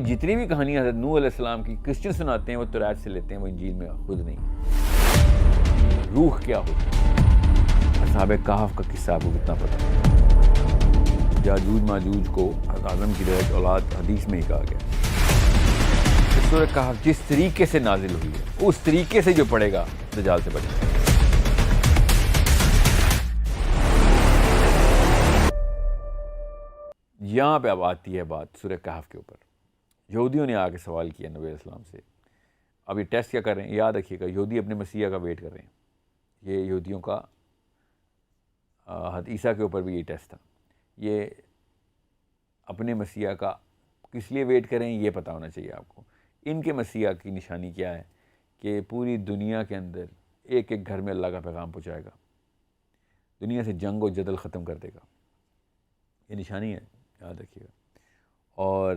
جتنی بھی کہانیاں حضرت نوح علیہ السلام کی کرسچن سناتے ہیں وہ توریت سے لیتے ہیں، وہ انجیل میں خود نہیں ہے۔ روح کیا ہوتی ہے؟ اصحاب کہف کا قصہ آپ کو کتنا پتہ ہے؟ یاجوج ماجوج کو آدم کی رہت اولاد حدیث میں ہی کہا گیا۔ سورہ کہف جس طریقے سے نازل ہوئی ہے اس طریقے سے جو پڑھے گا دجال سے بچے گا۔ یہاں پہ اب آتی ہے بات سورہ کہف کے اوپر۔ یہودیوں نے آ کے سوال کیا نبی علیہ السلام سے۔ اب یہ ٹیسٹ کیا کر رہے ہیں؟ یاد رکھیے گا، یہودی اپنے مسیح کا ویٹ کر رہے ہیں۔ یہ یہودیوں کا حضرت عیسیٰ کے اوپر بھی یہ ٹیسٹ تھا۔ یہ اپنے مسیح کا کس لیے ویٹ کریں یہ پتہ ہونا چاہیے آپ کو۔ ان کے مسیح کی نشانی کیا ہے کہ پوری دنیا کے اندر ایک ایک گھر میں اللہ کا پیغام پہنچائے گا، دنیا سے جنگ و جدل ختم کر دے گا۔ یہ نشانی ہے، یاد رکھیے گا۔ اور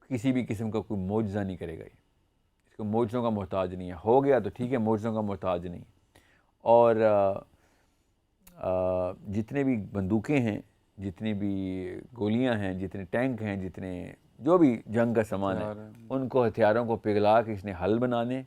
کسی بھی قسم کا کوئی معجزہ نہیں کرے گا، یہ اس کو معجزوں کا محتاج نہیں ہے۔ ہو گیا تو ٹھیک ہے، معجزوں کا محتاج نہیں۔ اور جتنے بھی بندوقیں ہیں، جتنی بھی گولیاں ہیں، جتنے ٹینک ہیں، جتنے جو بھی جنگ کا سامان ہے، ان کو ہتھیاروں کو پگھلا کے اس نے حل بنانے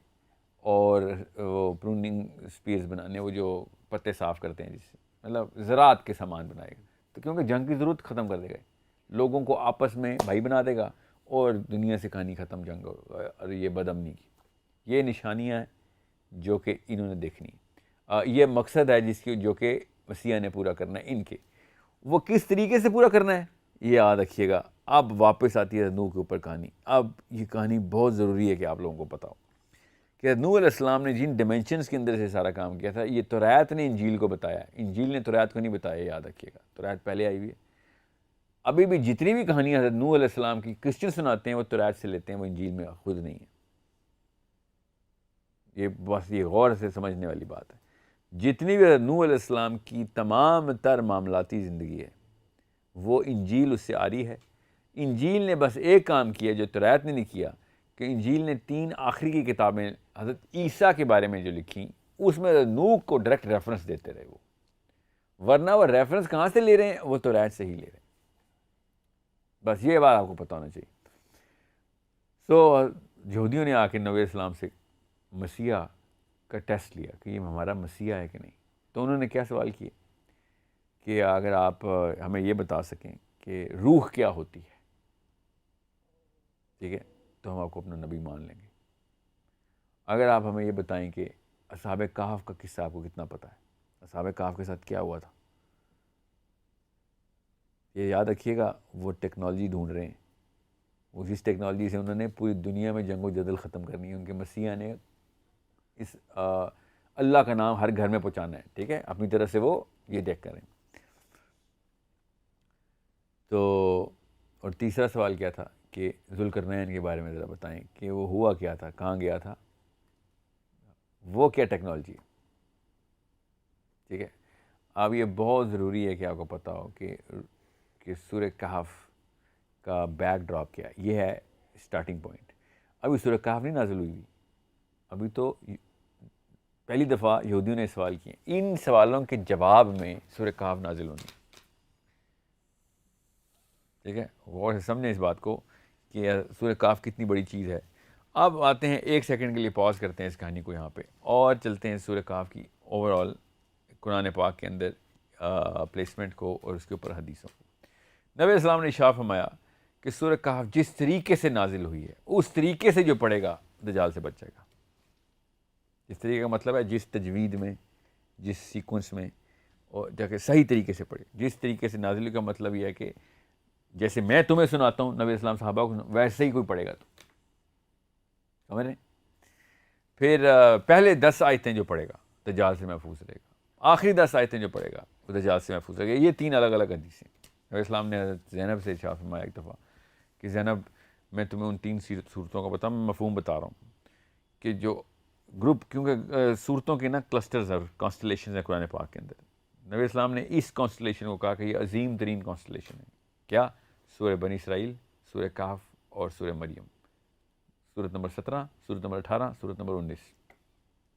اور وہ پروننگ اسپیئرز بنانے، وہ جو پتے صاف کرتے ہیں، جس سے مطلب زراعت کے سامان بنائے گا۔ تو کیونکہ جنگ کی ضرورت ختم کر دے گا، لوگوں کو آپس میں بھائی بنا دے گا اور دنیا سے کہانی ختم جنگ اور یہ بدامنی کی۔ یہ نشانیاں ہیں جو کہ انہوں نے دیکھنی ہے۔ یہ مقصد ہے جس کی جو کہ مسیح نے پورا کرنا ہے ان کے۔ وہ کس طریقے سے پورا کرنا ہے یہ یاد رکھیے گا۔ اب واپس آتی ہے نوح کے اوپر کہانی۔ اب یہ کہانی بہت ضروری ہے کہ آپ لوگوں کو پتہ ہو کہ نوح علیہ السلام نے جن ڈیمینشنز کے اندر سے سارا کام کیا تھا، یہ توریت نے انجیل کو بتایا ہے، انجیل نے توریت کو نہیں بتایا، یاد رکھیے گا۔ توریت پہلے آئی ہوئی ہے۔ ابھی بھی جتنی بھی کہانیاں حضرت نوح علیہ السلام کی کرسچن سناتے ہیں وہ توریت سے لیتے ہیں، وہ انجیل میں خود نہیں ہے۔ یہ بس یہ غور سے سمجھنے والی بات ہے۔ جتنی بھی حضرت نوح علیہ السلام کی تمام تر معاملاتی زندگی ہے وہ انجیل اس سے آ رہی ہے۔ انجیل نے بس ایک کام کیا جو توریت نے نہیں کیا، کہ انجیل نے 3 آخری کی کتابیں حضرت عیسیٰ کے بارے میں جو لکھیں اس میں حضرت نوح کو ڈائریکٹ ریفرنس دیتے رہے وہ، ورنہ وہ ریفرنس کہاں سے لے رہے ہیں؟ وہ توریت سے ہی لے رہے ہیں۔ بس یہ بات آپ کو پتہ ہونا چاہیے۔ یہودیوں نے آ کے نبی علیہ السلام سے مسیح کا ٹیسٹ لیا کہ یہ ہمارا مسیح ہے کہ نہیں۔ تو انہوں نے کیا سوال کیے کہ اگر آپ ہمیں یہ بتا سکیں کہ روح کیا ہوتی ہے، ٹھیک ہے، تو ہم آپ کو اپنا نبی مان لیں گے۔ اگر آپ ہمیں یہ بتائیں کہ اصحاب کہف کا قصہ آپ کو کتنا پتہ ہے، اصحاب کہف کے ساتھ کیا ہوا تھا، یہ یاد رکھیے گا۔ وہ ٹیکنالوجی ڈھونڈ رہے ہیں، وہ جس ٹیکنالوجی سے انہوں نے پوری دنیا میں جنگ و جدل ختم کرنی ہے۔ ان کے مسیح نے اس اللہ کا نام ہر گھر میں پہنچانا ہے، ٹھیک ہے، اپنی طرف سے وہ یہ دیکھ کریں۔ تو اور تیسرا سوال کیا تھا کہ ذوالقرنین کے بارے میں ذرا بتائیں کہ وہ ہوا کیا تھا، کہاں گیا تھا، وہ کیا ٹیکنالوجی ہے، ٹھیک ہے۔ اب یہ بہت ضروری ہے کہ آپ کو پتہ ہو کہ سورہ کہف کا بیک ڈراپ کیا ہے۔ یہ ہے اسٹارٹنگ پوائنٹ۔ ابھی سورہ کہف نہیں نازل ہوئی، ابھی تو پہلی دفعہ یہودیوں نے سوال کیے، ان سوالوں کے جواب میں سورہ کہف نازل ہونی، ٹھیک ہے۔ غور سے سمجھیں اس بات کو کہ سورہ کہف کتنی بڑی چیز ہے۔ اب آتے ہیں، 1 سیکنڈ کے لیے پاز کرتے ہیں اس کہانی کو یہاں پہ اور چلتے ہیں سورہ کہف کی اوور آل قرآن پاک کے اندر پلیسمنٹ کو اور اس کے اوپر حدیثوں کو۔ نبی علیہ السلام نے ارشاد فرمایا کہ سورہ کہف جس طریقے سے نازل ہوئی ہے اس طریقے سے جو پڑھے گا دجال سے بچ جائے گا۔ اس طریقے کا مطلب ہے جس تجوید میں، جس سیکوینس میں، اور جا کے صحیح طریقے سے پڑھے۔ جس طریقے سے نازل ہوئی کا مطلب یہ ہے کہ جیسے میں تمہیں سناتا ہوں، نبی علیہ السلام صحابہ کو ویسے ہی کوئی پڑھے گا، تو سمجھ رہے ہیں؟ پھر پہلے 10 آیتیں جو پڑھے گا دجال سے محفوظ رہے گا، آخری 10 آیتیں جو پڑھے گا وہ دجال سے محفوظ رہے گا۔ یہ 3 الگ الگ حدیثیں۔ نبی علیہ السلام نے حضرت زینب سے ارشاد فرمایا ایک دفعہ کہ زینب، میں تمہیں ان 3 صورتوں کا بتاؤں، میں مفہوم بتا رہا ہوں کہ جو گروپ، کیونکہ صورتوں کے نا کلسٹرز اور کانسٹلیشنز ہیں قرآن پاک کے اندر۔ نبی علیہ السلام نے اس کانسٹلیشن کو کہا کہ یہ عظیم ترین کانسٹلیشن ہے۔ کیا؟ سورہ بنی اسرائیل، سورہ کہف اور سورہ مریم۔ سورت نمبر 17، سورت نمبر 18، سورت نمبر 19،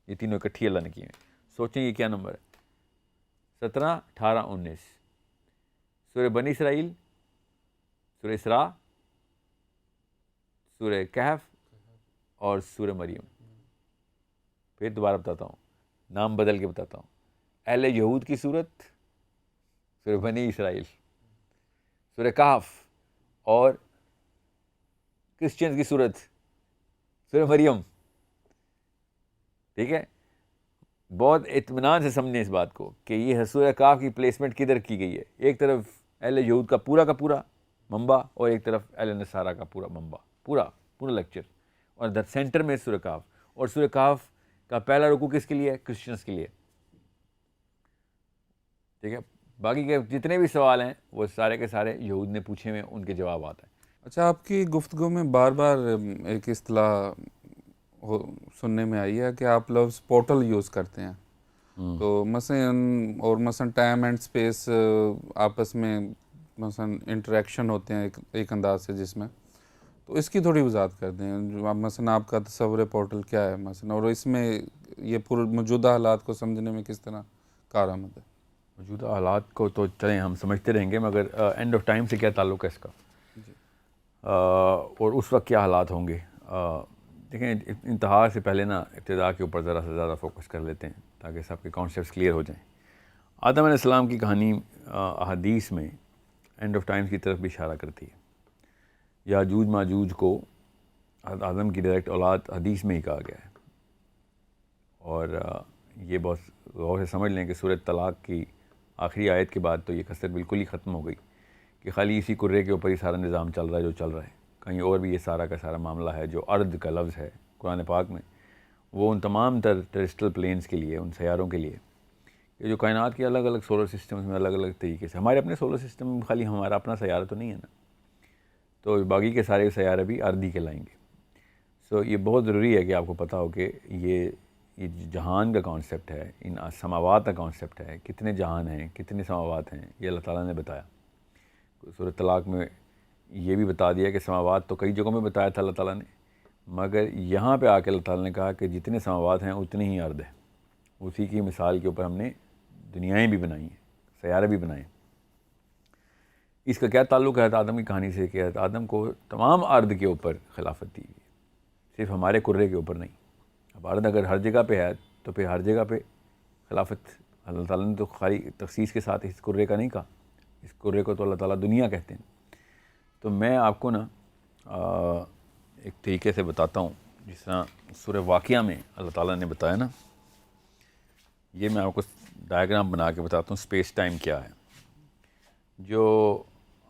یہ تینوں اکٹھی اللہ نے کی ہیں۔ سوچیں یہ کیا نمبر ہے؟ 17، 18، 19۔ سورہ بنی اسرائیل، سورہ اسراء، سورہ کہف اور سورہ مریم. پھر دوبارہ بتاتا ہوں, نام بدل کے بتاتا ہوں. اہل یہود کی صورت سورہ بنی اسرائیل, سورہ کہف, اور کرسچنز کی صورت سورہ مریم. ٹھیک ہے, بہت اطمینان سے سمجھیں اس بات کو کہ یہ سورہ کہف کی پلیسمنٹ کدھر کی گئی ہے. ایک طرف اہل یہود کا پورا منبع, اور ایک طرف اہل نصارہ کا پورا منبع, پورا لیکچر, اور دا سینٹر میں سورہ کہف. اور سورہ کہف کا پہلا رکوع کس کے لیے ہے؟ کرسچنس کے لیے. ٹھیک ہے, باقی کے جتنے بھی سوال ہیں وہ سارے کے سارے یہود نے پوچھے ہوئے, ان کے جوابات ہیں. اچھا, آپ کی گفتگو میں بار بار ایک اصطلاح سننے میں آئی ہے کہ آپ لفظ پورٹل یوز کرتے ہیں. تو مثلا ٹائم اینڈ اسپیس آپس میں مثلا انٹریکشن ہوتے ہیں ایک انداز سے جس میں, تو اس کی تھوڑی وضاحت کر دیں. جو مثلا آپ کا تصور پورٹل کیا ہے مثلا, اور اس میں یہ موجودہ حالات کو سمجھنے میں کس طرح کارآمد ہے؟ موجودہ حالات کو تو چلیں ہم سمجھتے رہیں گے, مگر اینڈ آف ٹائم سے کیا تعلق ہے اس کا, اور اس وقت کیا حالات ہوں گے. دیکھیں, انتہا سے پہلے نا ابتدا کے اوپر ذرا سے زیادہ فوکس کر لیتے ہیں تاکہ سب کے کانسیپٹس کلیئر ہو جائیں. آدم علیہ السلام کی کہانی احادیث میں اینڈ آف ٹائمز کی طرف بھی اشارہ کرتی ہے. یاجوج ماجوج کو آدم کی ڈائریکٹ اولاد حدیث میں ہی کہا گیا ہے. اور یہ بہت غور سے سمجھ لیں کہ سورۃ طلاق کی آخری آیت کے بعد تو یہ کثرت بالکل ہی ختم ہو گئی کہ خالی اسی کرے کے اوپر ہی سارا نظام چل رہا ہے جو چل رہا ہے. کہیں اور بھی یہ سارا کا سارا معاملہ ہے. جو ارض کا لفظ ہے قرآن پاک میں, وہ ان تمام تر ٹیرسٹرل پلینز کے لیے, ان سیاروں کے لیے, کہ جو کائنات کے الگ الگ سولر سسٹمز میں الگ الگ طریقے سے, ہمارے اپنے سولر سسٹم میں خالی ہمارا اپنا سیارہ تو نہیں ہے نا, تو باقی کے سارے سیارے بھی ارضی کے لائیں گے. سو یہ بہت ضروری ہے کہ آپ کو پتہ ہو کہ یہ جہان کا کانسیپٹ ہے, ان سماوات کا کانسیپٹ ہے. کتنے جہان ہیں, کتنے سماوات ہیں, یہ اللہ تعالیٰ نے بتایا. سورۃ طلاق میں یہ بھی بتا دیا کہ سماوات تو کئی جگہوں میں بتایا تھا اللہ تعالیٰ نے, مگر یہاں پہ آ کے اللہ تعالیٰ نے کہا کہ جتنے سماوات ہیں اتنی ہی ارض ہے. اسی کی مثال کے اوپر ہم نے دنیایں بھی بنائی ہیں, سیارے بھی بنائے ہیں. اس کا کیا تعلق ہے آدم کی کہانی سے کہ آدم کو تمام ارض کے اوپر خلافت دی گئی, صرف ہمارے کرے کے اوپر نہیں. اب ارض اگر ہر جگہ پہ ہے تو پھر ہر جگہ پہ خلافت اللہ تعالیٰ نے تو خالی تخصیص کے ساتھ اس کرے کا نہیں کہا. اس کرے کو تو اللہ تعالیٰ دنیا کہتے ہیں. تو میں آپ کو نا ایک طریقے سے بتاتا ہوں, جس طرح سورہ واقعہ میں اللہ تعالیٰ نے بتایا نا, یہ میں آپ کو ڈائیگرام بنا کے بتاتا ہوں اسپیس ٹائم کیا ہے. جو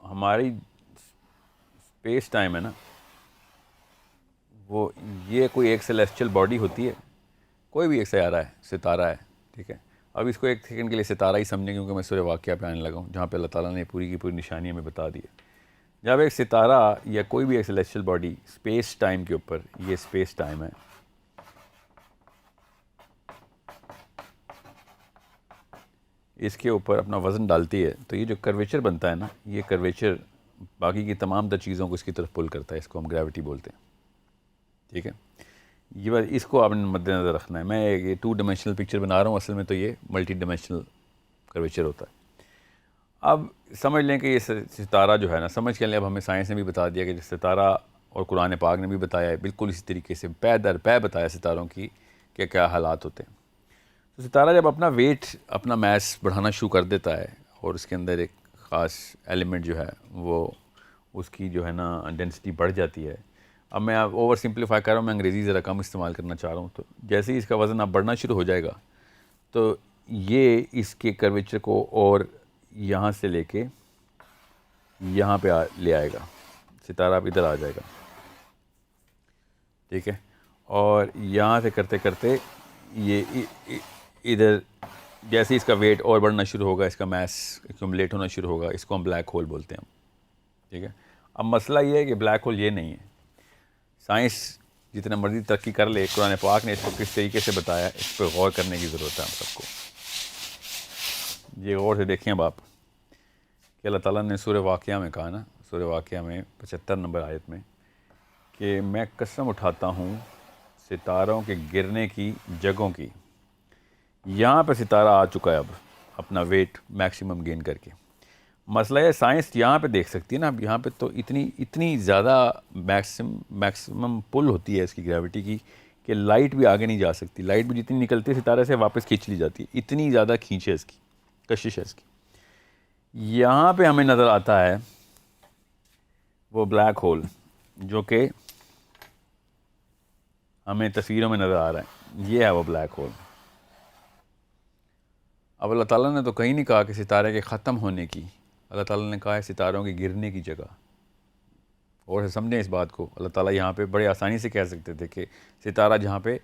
ہماری اسپیس ٹائم ہے نا, وہ یہ کوئی ایک سیلیسچل باڈی ہوتی ہے, کوئی بھی ایک سیارہ ہے, ستارہ ہے. ٹھیک ہے, اب اس کو ایک سیکنڈ کے لیے ستارہ ہی سمجھیں کیونکہ میں سورہ واقعہ پہ آنے لگا ہوں جہاں پہ اللہ تعالیٰ نے پوری کی پوری نشانی ہمیں بتا دی ہے. جب ایک ستارہ یا کوئی بھی ایک سیلیسچل باڈی اسپیس ٹائم کے اوپر, یہ اسپیس ٹائم ہے, اس کے اوپر اپنا وزن ڈالتی ہے, تو یہ جو کرویچر بنتا ہے نا, یہ کرویچر باقی کی تمام تر چیزوں کو اس کی طرف پل کرتا ہے. اس کو ہم گریوٹی بولتے ہیں. ٹھیک ہے, یہ بات اس کو آپ نے مد نظر رکھنا ہے. میں یہ 2 ڈائمینشنل پکچر بنا رہا ہوں, اصل میں تو یہ ملٹی ڈائمینشنل کرویچر ہوتا ہے. اب سمجھ لیں کہ یہ ستارہ جو ہے نا, سمجھ کے لیں, اب ہمیں سائنس نے بھی بتا دیا کہ ستارہ, اور قرآن پاک نے بھی بتایا ہے بالکل اسی طریقے سے پے در پے بتایا ستاروں کی کہ کیا حالات ہوتے ہیں. تو ستارہ جب اپنا ویٹ, اپنا میس بڑھانا شروع کر دیتا ہے, اور اس کے اندر ایک خاص ایلیمنٹ جو ہے وہ اس کی جو ہے نا ڈینسٹی بڑھ جاتی ہے. اب میں اوور سمپلیفائی کر رہا ہوں, میں انگریزی ذرا کم استعمال کرنا چاہ رہا ہوں. تو جیسے ہی اس کا وزن اب بڑھنا شروع ہو جائے گا, تو یہ اس کے کرویچر کو اور یہاں سے لے کے یہاں پہ لے آئے گا. ستارہ اب ادھر آ جائے گا. ٹھیک ہے, اور یہاں سے کرتے کرتے یہ ادھر, جیسے اس کا ویٹ اور بڑھنا شروع ہوگا, اس کا میس ایکومولیٹ ہونا شروع ہوگا, اس کو ہم بلیک ہول بولتے ہیں. ٹھیک ہے, اب مسئلہ یہ ہے کہ بلیک ہول یہ نہیں ہے. سائنس جتنا مرضی ترقی کر لے, قرآن پاک نے اس کو کس طریقے سے بتایا, اس پہ غور کرنے کی ضرورت ہے ہم سب کو. یہ غور سے دیکھیں اب آپ کہ اللہ تعالیٰ نے سورہ واقعہ میں کہا نا, سورہ واقعہ میں 75 نمبر آیت میں, کہ میں قسم اٹھاتا ہوں ستاروں کے گرنے کی جگہوں کی. یہاں پہ ستارہ آ چکا ہے اب اپنا ویٹ میکسیمم گین کر کے. مسئلہ ہے سائنس یہاں پہ دیکھ سکتی ہے نا. اب یہاں پہ تو اتنی زیادہ میکسیمم پل ہوتی ہے اس کی گریوٹی کی کہ لائٹ بھی آگے نہیں جا سکتی. لائٹ بھی جتنی نکلتی ہے ستارے سے واپس کھینچ لی جاتی ہے. اتنی زیادہ کھینچ ہے اس کی, کشش ہے اس کی. یہاں پہ ہمیں نظر آتا ہے وہ بلیک ہول جو کہ ہمیں تصویروں میں نظر آ رہا ہے. یہ ہے وہ بلیک ہول. اب اللہ تعالیٰ نے تو کہیں نہیں کہا کہ ستارے کے ختم ہونے کی, اللہ تعالیٰ نے کہا ہے ستاروں کے گرنے کی جگہ. اور سمجھیں اس بات کو, اللہ تعالیٰ یہاں پہ بڑے آسانی سے کہہ سکتے تھے کہ ستارہ جہاں پہ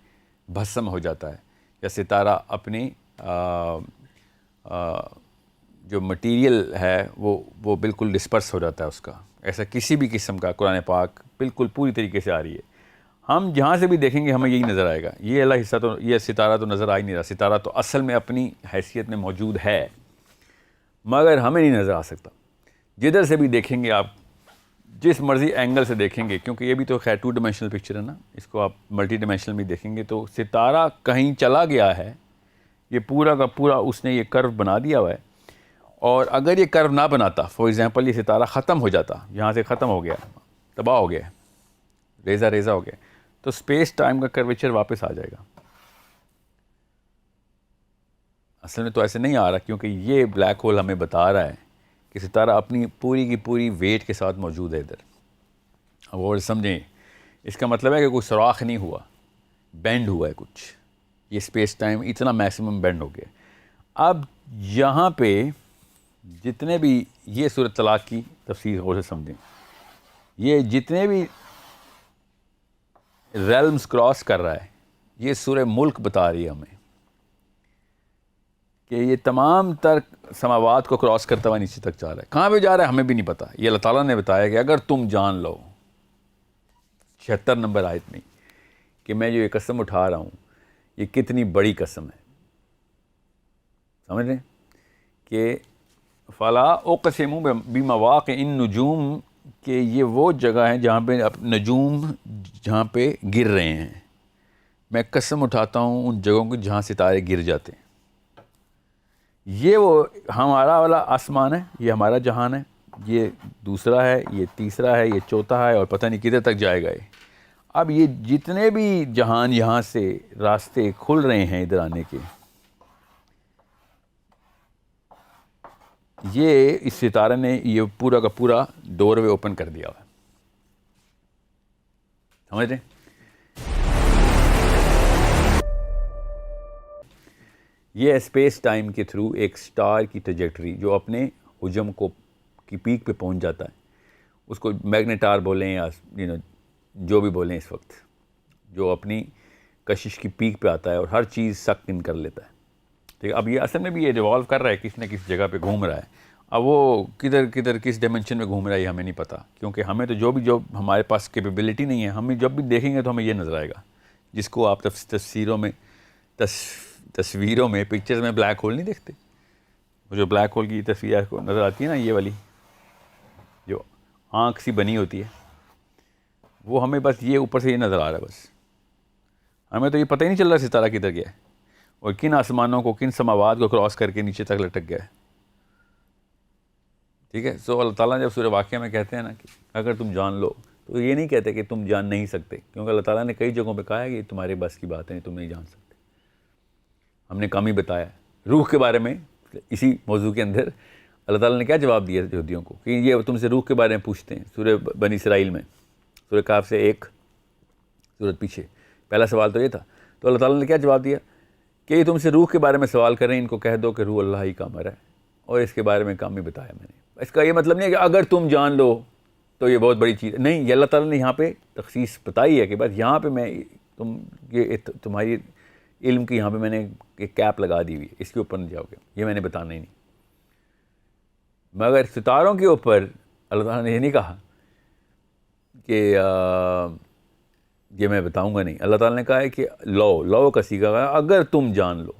بھسم ہو جاتا ہے یا ستارہ اپنی جو مٹیریل ہے وہ بالکل ڈسپرس ہو جاتا ہے اس کا. ایسا کسی بھی قسم کا قرآن پاک بالکل پوری طریقے سے آ رہی ہے. ہم جہاں سے بھی دیکھیں گے ہمیں یہی نظر آئے گا. یہ اللہ حصہ تو, یہ ستارہ تو نظر آ ہی نہیں رہا. ستارہ تو اصل میں اپنی حیثیت میں موجود ہے مگر ہمیں نہیں نظر آ سکتا. جدھر سے بھی دیکھیں گے آپ, جس مرضی اینگل سے دیکھیں گے, کیونکہ یہ بھی تو خیر 2 ڈائمینشنل پکچر ہے نا, اس کو آپ ملٹی ڈائمینشنل بھی دیکھیں گے تو ستارہ کہیں چلا گیا ہے. یہ پورا کا پورا اس نے یہ کرو بنا دیا ہوا ہے. اور اگر یہ کرو نہ بناتا, فار ایگزامپل یہ ستارہ ختم ہو جاتا, یہاں سے ختم ہو گیا, تباہ ہو گیا, ریزہ ہو گیا, تو اسپیس ٹائم کا کرویچر واپس آ جائے گا. اصل میں تو ایسے نہیں آ رہا, کیونکہ یہ بلیک ہول ہمیں بتا رہا ہے کہ ستارہ اپنی پوری کی پوری ویٹ کے ساتھ موجود ہے ادھر. اب اور سمجھیں, اس کا مطلب ہے کہ کوئی سوراخ نہیں ہوا, بینڈ ہوا ہے کچھ. یہ اسپیس ٹائم اتنا میکسیمم بینڈ ہو گیا. اب یہاں پہ جتنے بھی, یہ سورۃ طلاق کی تفسیر غور سے سمجھیں, یہ جتنے بھی ریلمز کراس کر رہا ہے, یہ سورہ ملک بتا رہی ہے ہمیں کہ یہ تمام تر سماوات کو کراس کرتا ہوا نیچے تک جا رہا ہے. کہاں پہ جا رہا ہے ہمیں بھی نہیں پتا. یہ اللہ تعالیٰ نے بتایا کہ اگر تم جان لو, 76 نمبر آیت میں, کہ میں جو یہ قسم اٹھا رہا ہوں یہ کتنی بڑی قسم ہے. سمجھ رہے ہیں کہ فلا اقسم بمواقع النجوم, کہ یہ وہ جگہ ہے جہاں پہ نجوم جہاں پہ گر رہے ہیں. میں قسم اٹھاتا ہوں ان جگہوں کو جہاں ستارے گر جاتے ہیں. یہ وہ ہمارا والا آسمان ہے, یہ ہمارا جہان ہے, یہ دوسرا ہے, یہ تیسرا ہے, یہ چوتھا ہے, اور پتہ نہیں کدھر تک جائے گا یہ. اب یہ جتنے بھی جہان یہاں سے راستے کھل رہے ہیں ادھر آنے کے, یہ اس ستارے نے یہ پورا کا پورا ڈور وے اوپن کر دیا ہوا ہے. سمجھ رہے ہیں؟ یہ اسپیس ٹائم کے تھرو ایک سٹار کی ٹریجیکٹری جو اپنے حجم کو کی پیک پہ پہنچ جاتا ہے, اس کو میگنیٹار بولیں یا جو بھی بولیں اس وقت, جو اپنی کشش کی پیک پہ آتا ہے اور ہر چیز سک ان کر لیتا ہے. ٹھیک ہے, اب یہ اصل میں بھی یہ ریوالو کر رہا ہے, کسی نہ کسی جگہ پہ گھوم رہا ہے. اب وہ کدھر کس ڈائمینشن میں گھوم رہا ہے یہ ہمیں نہیں پتہ, کیونکہ ہمیں تو جو ہمارے پاس کیپیبلٹی نہیں ہے, ہمیں جب بھی دیکھیں گے تو ہمیں یہ نظر آئے گا, جس کو آپ تصویروں میں پکچرز میں بلیک ہول نہیں دیکھتے. وہ جو بلیک ہول کی تصویر کو نظر آتی ہے نا, یہ والی جو آنکھ سی بنی ہوتی ہے, وہ ہمیں بس یہ اوپر سے یہ نظر آ رہا ہے بس. ہمیں تو یہ پتہ ہی نہیں چل رہا ستارہ کدھر گیا ہے اور کن آسمانوں کو, کن سماوات کو کراس کر کے نیچے تک لٹک گیا ہے. ٹھیک ہے. سو اللہ تعالیٰ جب سورہ واقعہ میں کہتے ہیں نا کہ اگر تم جان لو, تو یہ نہیں کہتے کہ تم جان نہیں سکتے, کیونکہ اللہ تعالیٰ نے کئی جگہوں پہ کہا ہے کہ یہ تمہارے بس کی بات ہے, تم نہیں جان سکتے. ہم نے کم ہی بتایا. روح کے بارے میں اسی موضوع کے اندر اللہ تعالیٰ نے کیا جواب دیا یہودیوں کو کہ یہ تم سے روح کے بارے میں پوچھتے ہیں. سورہ بنی اسرائیل میں, سورہ کاف سے ایک سورت پیچھے, پہلا سوال تو یہ تھا. تو اللہ تعالیٰ نے کیا جواب دیا کہ یہ تم سے روح کے بارے میں سوال کر رہے ہیں, ان کو کہہ دو کہ روح اللہ ہی کا امر ہے, اور اس کے بارے میں کام ہی بتایا میں نے. اس کا یہ مطلب نہیں ہے کہ اگر تم جان لو تو یہ بہت بڑی چیز نہیں. یہ اللہ تعالیٰ نے یہاں پہ تخصیص بتائی ہے کہ بس یہاں پہ میں تمہاری علم کی یہاں پہ میں نے ایک کیپ لگا دی ہوئی ہے, اس کے اوپر نہیں جاؤ گے, یہ میں نے بتانا ہی نہیں. مگر ستاروں کے اوپر اللہ تعالیٰ نے یہ نہیں کہا کہ یہ میں بتاؤں گا نہیں. اللہ تعالیٰ نے کہا ہے کہ لو کا سیگا ہے, اگر تم جان لو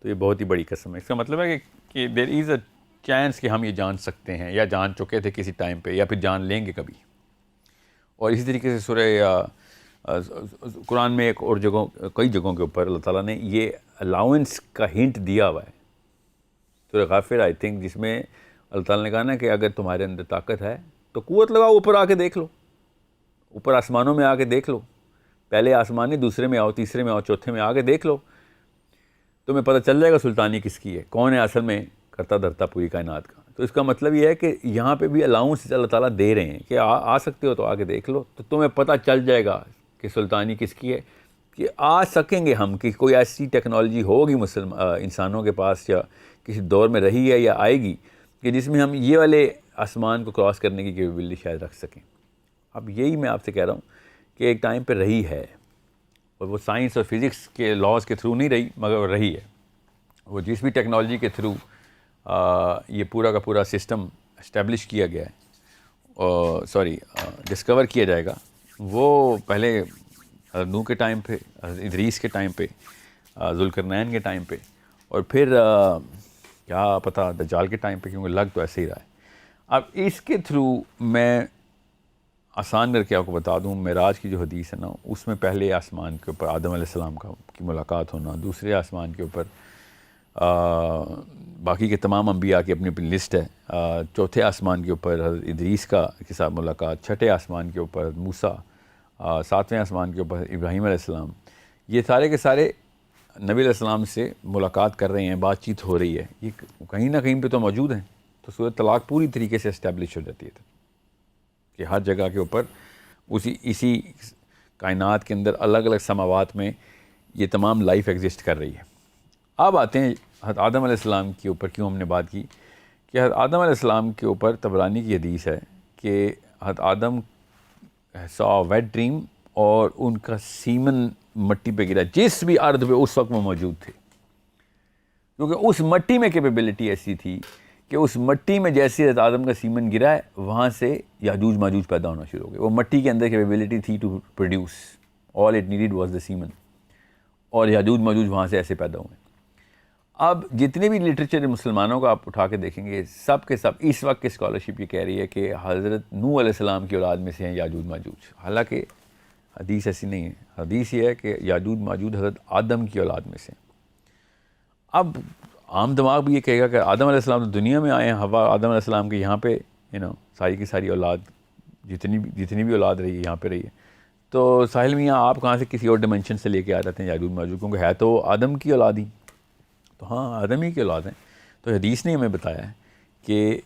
تو یہ بہت ہی بڑی قسم ہے. اس کا مطلب ہے کہ دیر از اے چانس کہ ہم یہ جان سکتے ہیں, یا جان چکے تھے کسی ٹائم پہ, یا پھر جان لیں گے کبھی. اور اسی طریقے سے سورہ قرآن میں ایک اور کئی جگہوں کے اوپر اللہ تعالیٰ نے یہ الاؤنس کا ہنٹ دیا ہوا ہے. سورہ غافر آئی تھنک, جس میں اللہ تعالیٰ نے کہا نا کہ اگر تمہارے اندر طاقت ہے تو قوت لگاؤ، اوپر آ کے دیکھ لو، اوپر آسمانوں میں آ کے دیکھ لو، پہلے آسمان نہیں دوسرے میں آؤ، تیسرے میں آؤ، چوتھے میں آ کے دیکھ لو، تمہیں پتہ چل جائے گا سلطانی کس کی ہے، کون ہے اصل میں کرتا دھرتا پوری کائنات کا۔ تو اس کا مطلب یہ ہے کہ یہاں پہ بھی الاؤنس اللہ تعالیٰ دے رہے ہیں کہ آ سکتے ہو تو آ کے دیکھ لو، تو تمہیں پتہ چل جائے گا کہ سلطانی کس کی ہے، کہ آ سکیں گے ہم، کہ کوئی ایسی ٹیکنالوجی ہوگی انسانوں کے پاس یا کسی دور میں رہی ہے یا آئے گی کہ جس میں ہم یہ والے آسمان کو کراس کرنے کی کیپیبلٹی شاید رکھ سکیں۔ اب یہی میں آپ سے کہہ رہا ہوں کہ ایک ٹائم پہ رہی ہے، اور وہ سائنس اور فزکس کے لاز کے تھرو نہیں رہی، مگر رہی ہے۔ وہ جس بھی ٹیکنالوجی کے تھرو یہ پورا کا پورا سسٹم اسٹیبلش کیا گیا ہے، ڈسکور کیا جائے گا، وہ پہلے حضرت نوح کے ٹائم پہ، حضرت ادریس کے ٹائم پہ، ذوالقرنین کے ٹائم پہ، اور پھر کیا پتہ دجال کے ٹائم پہ، کیونکہ لگ تو ایسے ہی رہا ہے۔ اب اس کے تھرو میں آسان کر کے آپ کو بتا دوں، معراج کی جو حدیث ہے نا، اس میں پہلے آسمان کے اوپر آدم علیہ السلام کی ملاقات ہونا، دوسرے آسمان کے اوپر باقی کے تمام انبیاء کی اپنی اپنی لسٹ ہے، چوتھے آسمان کے اوپر حضرت ادریس کے ساتھ ملاقات، چھٹے آسمان کے اوپر موسیٰ، ساتویں آسمان کے اوپر ابراہیم علیہ السلام، یہ سارے کے سارے نبی علیہ السلام سے ملاقات کر رہے ہیں، بات چیت ہو رہی ہے، یہ کہیں نہ کہیں پہ تو موجود ہیں۔ تو سورۃ طلاق پوری طریقے سے اسٹیبلش ہو جاتی ہے کہ ہر جگہ کے اوپر اسی کائنات کے اندر الگ الگ سماوات میں یہ تمام لائف ایگزسٹ کر رہی ہے۔ اب آتے ہیں حضرت آدم علیہ السلام کے اوپر کیوں ہم نے بات کی، کہ حضرت آدم علیہ السلام کے اوپر طبرانی کی حدیث ہے کہ حضرت آدم سا ویٹ ڈریم، اور ان کا سیمن مٹی پہ گرا، جس بھی ارض پہ اس وقت وہ موجود تھے، کیونکہ اس مٹی میں کیپیبلٹی ایسی تھی کہ اس مٹی میں جیسے حضرت آدم کا سیمن گرا ہے، وہاں سے یاجوج ماجوج پیدا ہونا شروع ہو گئے۔ وہ مٹی کے اندر کیپیبلٹی تھی to produce, all it needed was the semen, اور یاجوج ماجوج وہاں سے ایسے پیدا ہوئے۔ اب جتنے بھی لٹریچر مسلمانوں کا آپ اٹھا کے دیکھیں گے، سب کے سب اس وقت کی اسکالرشپ یہ کہہ رہی ہے کہ حضرت نوح علیہ السلام کی اولاد میں سے ہیں یاجوج ماجوج، حالانکہ حدیث ایسی نہیں ہے۔ حدیث یہ ہے کہ یاجوج ماجوج حضرت آدم کی اولاد میں سے ہیں۔ اب عام دماغ بھی یہ کہے گا کہ آدم علیہ السلام تو دنیا میں آئے ہیں، ہوا آدم علیہ السلام کے یہاں پہ ساری کی ساری اولاد، جتنی بھی اولاد رہی ہے یہاں پہ رہی ہے، تو ساحل میاں آپ کہاں سے کسی اور ڈیمنشن سے لے کے آ جاتے ہیں یاجوج ماجوج، کیونکہ ہے تو آدم کی اولاد ہی، تو ہاں آدم ہی کی اولاد ہیں۔ تو حدیث نے ہمیں بتایا ہے کہ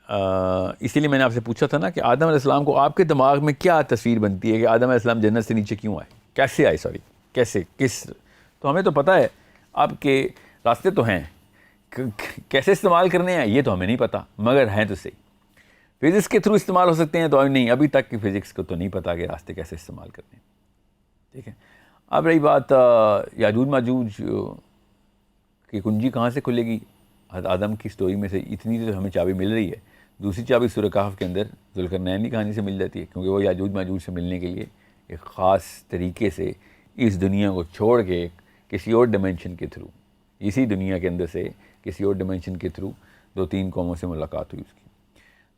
اسی لیے میں نے آپ سے پوچھا تھا نا کہ آدم علیہ السلام کو آپ کے دماغ میں کیا تصویر بنتی ہے کہ آدم علیہ السلام جنت سے نیچے کیوں آئے، کیسے آئے، کیسے، کس، تو ہمیں تو پتہ ہے آپ کے راستے تو ہیں، کیسے استعمال کرنے ہیں یہ تو ہمیں نہیں پتہ، مگر ہیں تو صحیح۔ فزکس کے تھرو استعمال ہو سکتے ہیں تو نہیں، ابھی تک کی فزکس کو تو نہیں پتہ کہ راستے کیسے استعمال کرنے ہیں، ٹھیک ہے۔ اب رہی بات یاجوج ماجوج کی کنجی کہاں سے کھلے گی، حضرت آدم کی سٹوری میں سے اتنی تو ہمیں چابی مل رہی ہے، دوسری چابی سورہ کہف کے اندر ذوالقرنین کی کہانی سے مل جاتی ہے، کیونکہ وہ یاجوج ماجوج سے ملنے کے لیے ایک خاص طریقے سے اس دنیا کو چھوڑ کے کسی اور ڈیمنشن کے تھرو، اسی دنیا کے اندر سے کسی اور ڈیمنشن کے تھرو 2-3 قوموں سے ملاقات ہوئی اس کی۔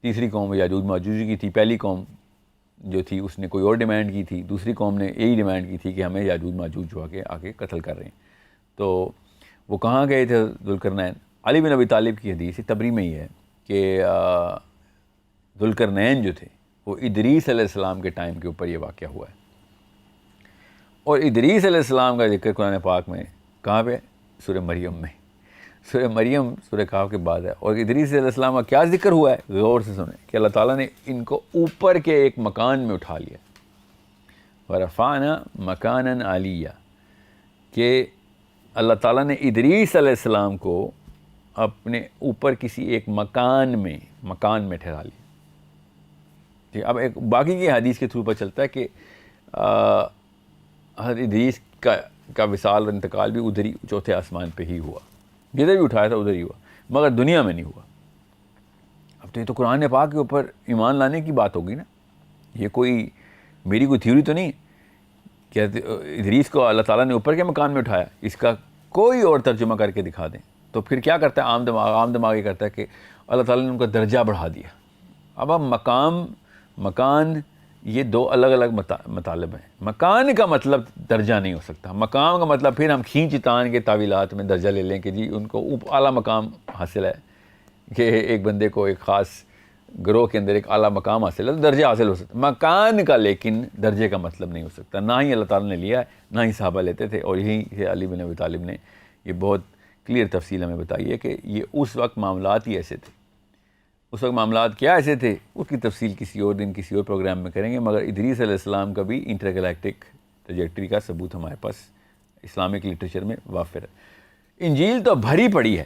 تیسری قوم یاجوج ماجوج کی تھی، پہلی قوم جو تھی اس نے کوئی اور ڈیمانڈ کی تھی، دوسری قوم نے یہی ڈیمانڈ کی تھی کہ ہمیں یاجوج ماجوج جو آ کے قتل کر رہے ہیں۔ تو وہ کہاں گئے تھے ذوالقرنین؟ علی بن ابی طالب کی حدیث تبری میں ہی ہے کہ ذوالقرنین جو تھے وہ ادریس علیہ السلام کے ٹائم کے اوپر یہ واقعہ ہوا ہے، اور ادریس علیہ السلام کا ذکر قرآن پاک میں کہاں پہ؟ سورہ مریم میں، سورہ مریم سورہ کہف کے بعد ہے، اور ادریس علیہ السلام کا کیا ذکر ہوا ہے؟ غور سے سنیں کہ اللہ تعالیٰ نے ان کو اوپر کے ایک مکان میں اٹھا لیا، وَرَفَعْنَا مَكَانًا عَلِيًّا، کہ اللہ تعالیٰ نے ادریس علیہ السلام کو اپنے اوپر کسی ایک مکان میں ٹھہرا لیا۔ ٹھیک، اب ایک باقی کی حدیث کے تھرو پر چلتا ہے کہ حضرت ادریس کا وصال اور انتقال بھی ادھر ہی چوتھے آسمان پہ ہی ہوا، جدھر بھی اٹھایا تھا ادھر ہی ہوا، مگر دنیا میں نہیں ہوا۔ اب تو یہ تو قرآن پاک کے اوپر ایمان لانے کی بات ہوگی نا، یہ کوئی میری کوئی تھیوری تو نہیں کہ ادریس کو اللہ تعالیٰ نے اوپر کے مکان میں اٹھایا، اس کا کوئی اور ترجمہ کر کے دکھا دیں۔ تو پھر کیا کرتا ہے عام دماغ یہ کرتا ہے کہ اللہ تعالیٰ نے ان کا درجہ بڑھا دیا۔ اب مکان یہ 2 الگ الگ مطالب ہیں۔ مکان کا مطلب درجہ نہیں ہو سکتا، مقام کا مطلب پھر ہم کھینچ تان کے تعویلات میں درجہ لے لیں کہ جی ان کو اعلیٰ مقام حاصل ہے، کہ ایک بندے کو ایک خاص گروہ کے اندر ایک اعلیٰ مقام حاصل ہے تو درجہ حاصل ہو سکتا ہے، مکان کا لیکن درجے کا مطلب نہیں ہو سکتا. نہ ہی اللہ تعالیٰ نے لیا ہے، نہ ہی صحابہ لیتے تھے. اور یہی سے علی بن ابی طالب نے یہ بہت کلیئر تفصیل ہمیں بتائی ہے کہ یہ اس وقت معاملات ہی ایسے تھے. اس وقت معاملات کیا ایسے تھے اس کی تفصیل کسی اور دن کسی اور پروگرام میں کریں گے. مگر ادریس علیہ السلام کا بھی انٹر گلیکٹک ٹریجیکٹری کا ثبوت ہمارے پاس اسلامک لٹریچر میں وافر ہے. انجیل تو بھری پڑی ہے.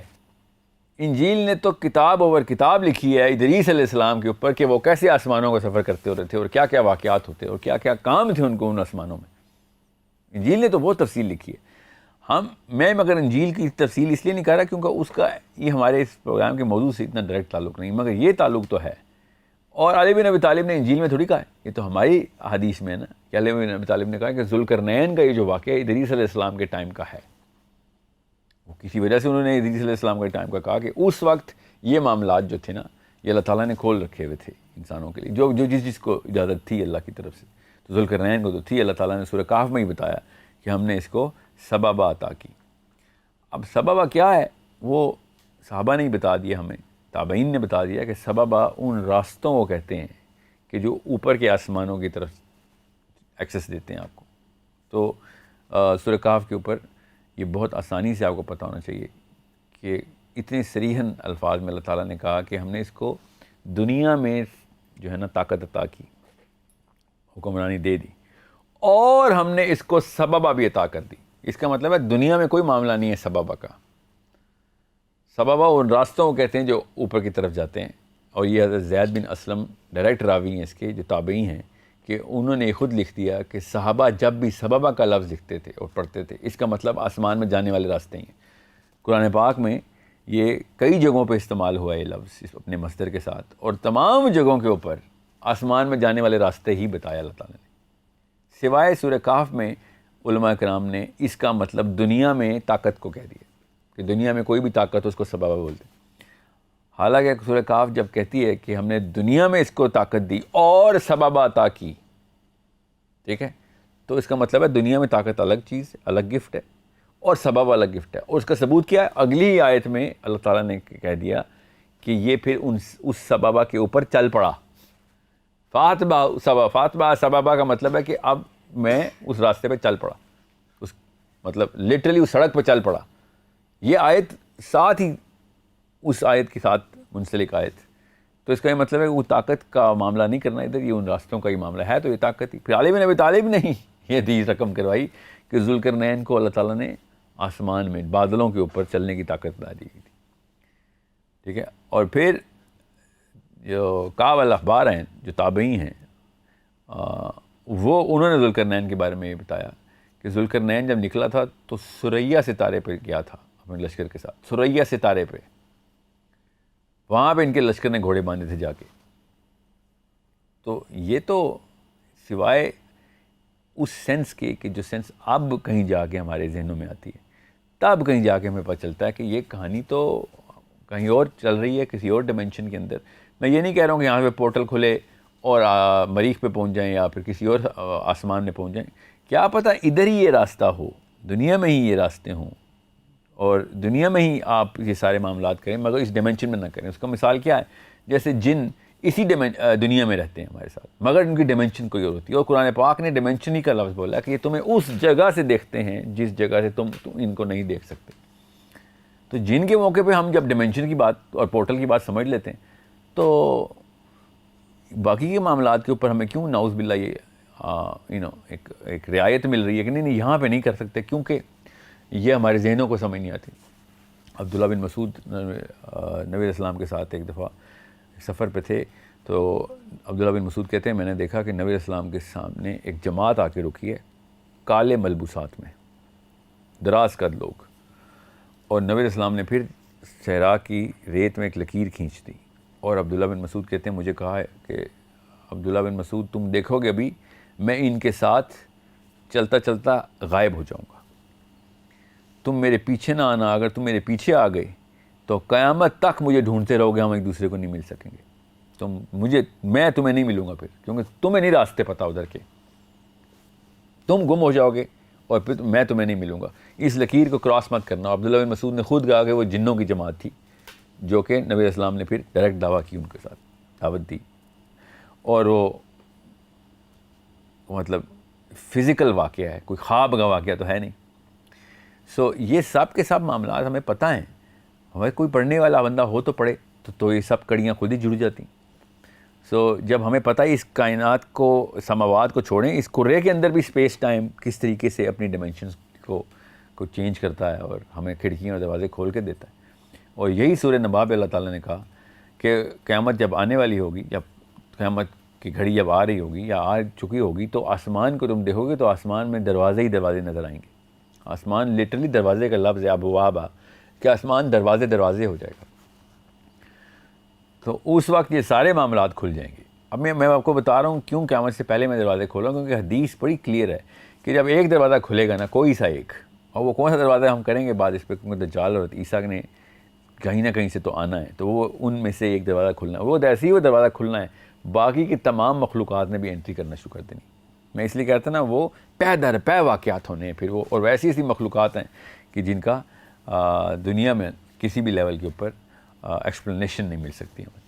انجیل نے تو کتاب اوور کتاب لکھی ہے ادریس علیہ السلام کے اوپر کہ وہ کیسے آسمانوں کا سفر کرتے ہوتے تھے اور کیا کیا واقعات ہوتے اور کیا کیا کام تھے ان کو ان آسمانوں میں. انجیل نے تو بہت تفصیل لکھی ہے. میں مگر انجیل کی تفصیل اس لیے نہیں کہہ رہا کیونکہ اس کا یہ ہمارے اس پروگرام کے موضوع سے اتنا ڈائریکٹ تعلق نہیں، مگر یہ تعلق تو ہے. اور علی بن ابی طالب نے انجیل میں تھوڑی کہا ہے، یہ تو ہماری حدیث میں ہے نا کہ علی بن ابی طالب نے کہا کہ ذوالقرنین کا یہ جو واقعہ ادریس علیہ السلام کے ٹائم کا ہے. وہ کسی وجہ سے انہوں نے ادریس علیہ السلام کے ٹائم کا کہا کہ اس وقت یہ معاملات جو تھے نا یہ اللہ تعالیٰ نے کھول رکھے ہوئے تھے انسانوں کے لیے، جو جس کو اجازت تھی اللہ کی طرف سے. تو ذوالقرنین کو تو تھی، اللہ تعالیٰ نے سورہ کہف میں ہی بتایا کہ ہم نے اس کو سببہ عطا کی. اب سببہ کیا ہے وہ صحابہ نے ہی بتا دیا، ہمیں تابعین نے بتا دیا کہ سببہ ان راستوں کو کہتے ہیں کہ جو اوپر کے آسمانوں کی طرف ایکسیس دیتے ہیں آپ کو. تو سورہ کہف کے اوپر یہ بہت آسانی سے آپ کو پتہ ہونا چاہیے کہ اتنے صریحاً الفاظ میں اللہ تعالیٰ نے کہا کہ ہم نے اس کو دنیا میں جو ہے نا طاقت عطا کی، حکمرانی دے دی، اور ہم نے اس کو سببہ بھی عطا کر دی. اس کا مطلب ہے دنیا میں کوئی معاملہ نہیں ہے سببہ کا. سببہ ان راستوں کو کہتے ہیں جو اوپر کی طرف جاتے ہیں. اور یہ حضرت زید بن اسلم ڈائریکٹ راوی ہیں اس کے، جو تابعی ہیں، کہ انہوں نے خود لکھ دیا کہ صحابہ جب بھی سببہ کا لفظ لکھتے تھے اور پڑھتے تھے اس کا مطلب آسمان میں جانے والے راستے ہیں. قرآن پاک میں یہ کئی جگہوں پہ استعمال ہوا ہے یہ لفظ اپنے مصدر کے ساتھ، اور تمام جگہوں کے اوپر آسمان میں جانے والے راستے ہی بتایا اللہ تعالیٰ نے. سوائے سورہ کہف میں علماء کرام نے اس کا مطلب دنیا میں طاقت کو کہہ دیا کہ دنیا میں کوئی بھی طاقت اس کو سببہ بولتے. حالانکہ سورہ کہف جب کہتی ہے کہ ہم نے دنیا میں اس کو طاقت دی اور سببہ عطا کی، ٹھیک ہے، تو اس کا مطلب ہے دنیا میں طاقت الگ چیز، الگ گفٹ ہے، اور سبب الگ گفٹ ہے. اور اس کا ثبوت کیا ہے؟ اگلی ہی آیت میں اللہ تعالیٰ نے کہہ دیا کہ یہ پھر اس سببہ کے اوپر چل پڑا. فاتبع سببہ کا مطلب ہے کہ اب میں اس راستے پہ چل پڑا، اس مطلب لٹرلی اس سڑک پہ چل پڑا. یہ آیت ساتھ ہی اس آیت کے ساتھ منسلک آیت. تو اس کا یہ مطلب ہے کہ وہ طاقت کا معاملہ نہیں کرنا ادھر، یہ ان راستوں کا ہی معاملہ ہے. تو یہ طاقت ہی پھر علی بن ابی طالب نے ہی یہ حدیث رقم کروائی کہ ذوالقرنین کو اللہ تعالیٰ نے آسمان میں بادلوں کے اوپر چلنے کی طاقت بتا دی گئی تھی. ٹھیک ہے. اور پھر جو کعب الاحبار ہیں جو تابعی ہیں وہ انہوں نے ذوالقرنین کے بارے میں یہ بتایا کہ ذوالقرنین جب نکلا تھا تو ثریا ستارے پہ گیا تھا اپنے لشکر کے ساتھ. ثریا ستارے پہ، وہاں پہ ان کے لشکر نے گھوڑے باندھے تھے جا کے. تو یہ تو سوائے اس سینس کے کہ جو سینس اب کہیں جا کے ہمارے ذہنوں میں آتی ہے، تب کہیں جا کے ہمیں پتہ چلتا ہے کہ یہ کہانی تو کہیں اور چل رہی ہے، کسی اور ڈیمنشن کے اندر. میں یہ نہیں کہہ رہا ہوں کہ یہاں پہ پورٹل کھلے اور مریخ پہ پہنچ جائیں یا پھر کسی اور آسمان میں پہنچ جائیں. کیا پتہ ادھر ہی یہ راستہ ہو، دنیا میں ہی یہ راستے ہوں اور دنیا میں ہی آپ یہ سارے معاملات کریں، مگر اس ڈیمنشن میں نہ کریں. اس کا مثال کیا ہے؟ جیسے جن اسی دنیا میں رہتے ہیں ہمارے ساتھ، مگر ان کی ڈیمنشن کوئی اور ہوتی ہے. اور قرآن پاک نے ڈیمنشن ہی کا لفظ بولا کہ یہ تمہیں اس جگہ سے دیکھتے ہیں جس جگہ سے تم ان کو نہیں دیکھ سکتے. تو جن کے موقع پہ ہم جب ڈیمنشن کی بات اور پورٹل کی بات سمجھ لیتے ہیں تو باقی کے معاملات کے اوپر ہمیں کیوں نعوذ باللہ یہ ایک رعایت مل رہی ہے کہ نہیں یہاں پہ نہیں کر سکتے، کیونکہ یہ ہمارے ذہنوں کو سمجھ نہیں آتی. عبداللہ بن مسعود نبی علیہ السلام کے ساتھ ایک دفعہ سفر پہ تھے تو عبداللہ بن مسعود کہتے ہیں میں نے دیکھا کہ نبی علیہ السلام کے سامنے ایک جماعت آ کے رکی ہے کالے ملبوسات میں، دراز قد لوگ، اور نبی علیہ السلام نے پھر صحرا کی ریت میں ایک لکیر کھینچ دی. اور عبداللہ بن مسعود کہتے ہیں مجھے کہا ہے کہ عبداللہ بن مسعود تم دیکھو گے ابھی میں ان کے ساتھ چلتا چلتا غائب ہو جاؤں گا، تم میرے پیچھے نہ آنا. اگر تم میرے پیچھے آ گئے تو قیامت تک مجھے ڈھونڈتے رہو گے، ہم ایک دوسرے کو نہیں مل سکیں گے. میں تمہیں نہیں ملوں گا پھر، کیونکہ تمہیں نہیں راستے پتہ ادھر کے، تم گم ہو جاؤ گے اور پھر میں تمہیں نہیں ملوں گا. اس لکیر کو کراس مت کرنا. عبداللہ بن مسعود نے خود کہا کہ وہ جنوں کی جماعت تھی جو کہ نبی علیہ السلام نے پھر ڈائریکٹ دعویٰ کی ان کے ساتھ دعوت دی, اور وہ مطلب فزیکل واقعہ ہے, کوئی خواب کا واقعہ تو ہے نہیں. سو یہ سب کے سب معاملات ہمیں پتہ ہیں, ہمیں کوئی پڑھنے والا بندہ ہو تو پڑھے تو یہ سب کڑیاں خود ہی جڑ جاتی. سو جب ہمیں پتہ ہے اس کائنات کو, سماوات کو چھوڑیں, اس کرے کے اندر بھی اسپیس ٹائم کس طریقے سے اپنی ڈائمینشنز کو چینج کرتا ہے اور ہمیں کھڑکیاں اور دروازے کھول کے دیتا ہے. اور یہی سورہ نبا پہ اللہ تعالیٰ نے کہا کہ قیامت جب آنے والی ہوگی, جب قیامت کی گھڑی جب آ رہی ہوگی یا آ چکی ہوگی, تو آسمان کو تم دیکھو گے تو آسمان میں دروازے ہی دروازے نظر آئیں گے. آسمان لٹرلی دروازے کا لفظ ہے, ابوابا, کہ آسمان دروازے دروازے ہو جائے گا. تو اس وقت یہ سارے معاملات کھل جائیں گے. اب میں آپ کو بتا رہا ہوں کیوں قیامت سے پہلے میں دروازے کھولا, کیونکہ حدیث بڑی کلیئر ہے کہ جب ایک دروازہ کھلے گا نا, کوئی سا ایک, اور وہ کون سا دروازہ ہم کریں گے بعد اس پہ, کیونکہ دجال اور عیسیٰ نے کہیں نہ کہیں سے تو آنا ہے, تو وہ ان میں سے ایک دروازہ کھلنا ہے. وہ ایسے ہی وہ دروازہ کھلنا ہے, باقی کی تمام مخلوقات نے بھی انٹری کرنا شروع کر دینی. میں اس لیے کہتا نا وہ پے در پے واقعات ہونے ہیں پھر وہ, اور ویسی ایسی مخلوقات ہیں کہ جن کا دنیا میں کسی بھی لیول کے اوپر ایکسپلینیشن نہیں مل سکتی ہمیں.